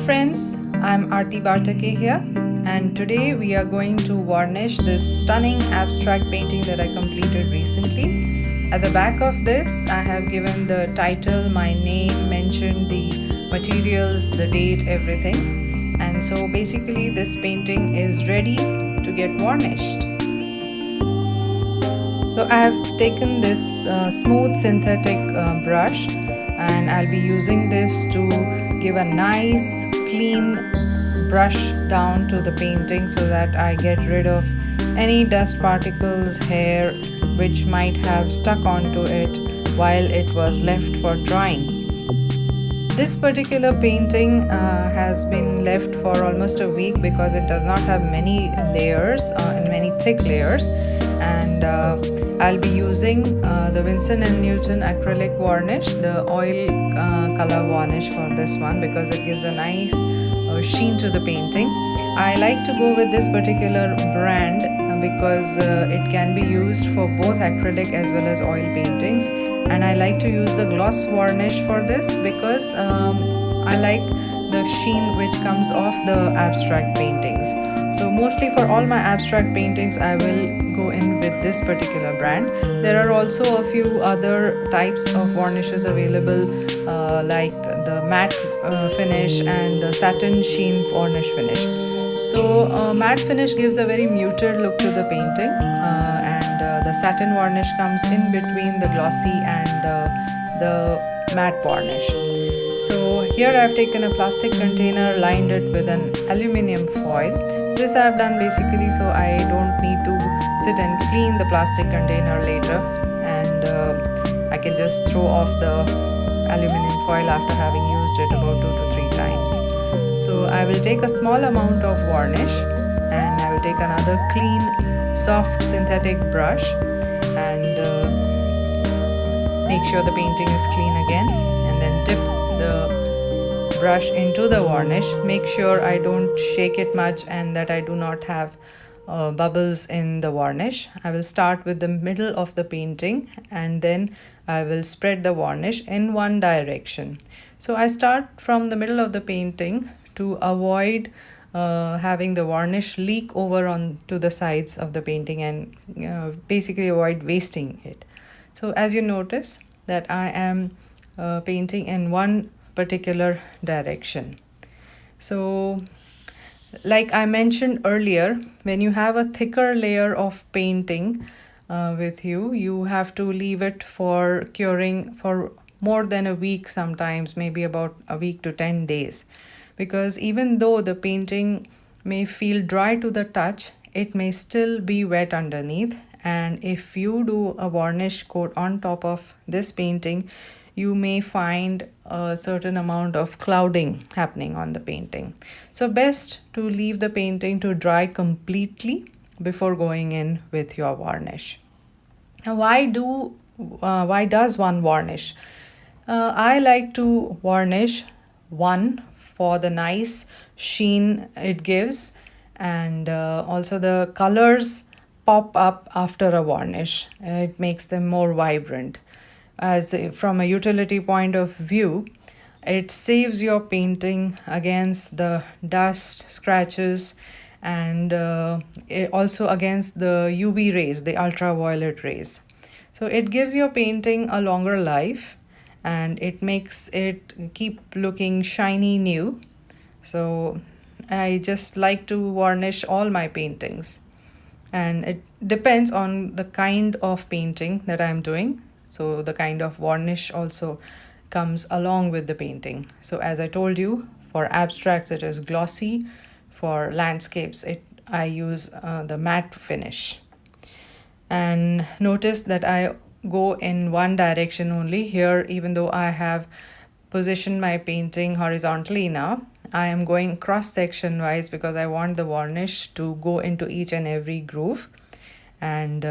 friends, I'm Aarti Bartake here, and today we are going to varnish this stunning abstract painting that I completed recently. At the back of this, I have given the title, my name, mentioned the materials, the date, everything. And so basically this painting is ready to get varnished. So I have taken this smooth synthetic brush, and I'll be using this to give a nice clean brush down to the painting so that I get rid of any dust particles, hair which might have stuck onto it while it was left for drying. This particular painting has been left for almost a week because it does not have many layers and many thick layers, and I'll be using the Winston & Newton acrylic varnish, the oil color varnish for this one, because it gives a nice sheen to the painting. I like to go with this particular brand because it can be used for both acrylic as well as oil paintings, and I like to use the gloss varnish for this because I like the sheen which comes off the abstract paintings. So mostly for all my abstract paintings I will go in with this particular brand. There are also a few other types of varnishes available like the matte finish and the satin sheen varnish finish. So matte finish gives a very muted look to the painting, and the satin varnish comes in between the glossy and the matte varnish. So here I've taken a plastic container, lined it with an aluminium foil. This I've done basically so I don't need to sit and clean the plastic container later, and I can just throw off the aluminium foil after having used it about 2 to 3 times. So I will take a small amount of varnish, and I will take another clean soft synthetic brush and make sure the painting is clean again, and then dip the brush into the varnish. Make sure I don't shake it much and that I do not have bubbles in the varnish. I will start with the middle of the painting and then I will spread the varnish in one direction. So I start from the middle of the painting to avoid having the varnish leak over onto the sides of the painting and basically avoid wasting it. So as you notice that I am painting in one particular direction. So like I mentioned earlier, when you have a thicker layer of painting with you, you have to leave it for curing for more than a week, sometimes maybe about a week to 10 days, because even though the painting may feel dry to the touch, it may still be wet underneath, and if you do a varnish coat on top of this painting, you may find a certain amount of clouding happening on the painting. So best to leave the painting to dry completely before going in with your varnish. Now why does one varnish? I like to varnish one for the nice sheen it gives, and also the colors pop up after a varnish. It makes them more vibrant. As from a utility point of view, it saves your painting against the dust, scratches, and also against the UV rays, the ultraviolet rays. So it gives your painting a longer life, and it makes it keep looking shiny new. So I just like to varnish all my paintings, and it depends on the kind of painting that I'm doing. So the kind of varnish also comes along with the painting. So as I told you, for abstracts it is glossy. For landscapes I use the matte finish. And notice that I go in one direction only here. Even though I have positioned my painting horizontally now, I am going cross section wise because I want the varnish to go into each and every groove. And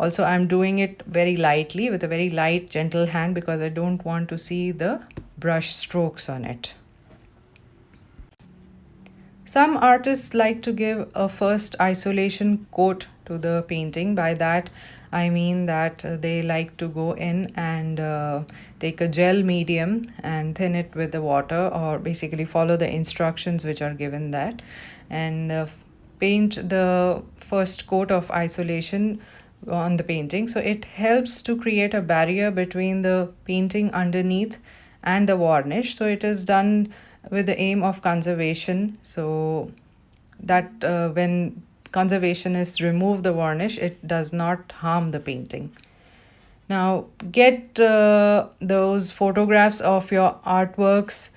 also I'm doing it very lightly with a very light gentle hand because I don't want to see the brush strokes on it. Some artists like to give a first isolation coat to the painting. By that I mean that they like to go in and take a gel medium and thin it with the water, or basically follow the instructions which are given that, and paint the first coat of isolation on the painting. So it helps to create a barrier between the painting underneath and the varnish. So it is done with the aim of conservation, so that when conservationists remove the varnish, it does not harm the painting. Now, get those photographs of your artworks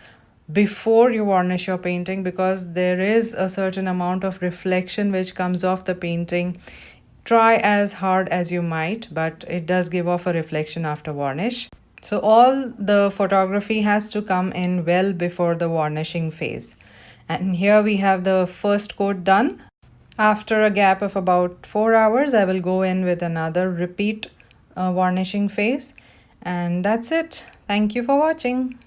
before you varnish your painting, because there is a certain amount of reflection which comes off the painting. Try as hard as you might, but it does give off a reflection after varnish. So all the photography has to come in well before the varnishing phase. And here we have the first coat done. After a gap of about 4 hours, I will go in with another repeat varnishing phase. And that's it. Thank you for watching.